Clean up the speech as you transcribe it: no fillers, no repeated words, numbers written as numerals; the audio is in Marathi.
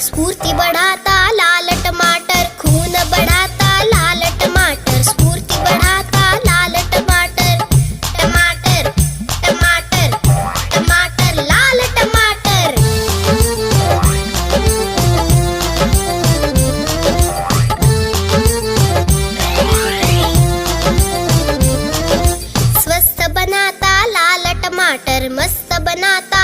स्फूर्ति बढ़ाता लाल टमाटर, खून बढ़ाता लाल टमाटर, स्फूर्ति बढ़ाता लाल टमाटर। टमाटर टमाटर टमाटर लाल टमाटर। स्वस्थ बनाता लाल टमाटर, मस्त बनाता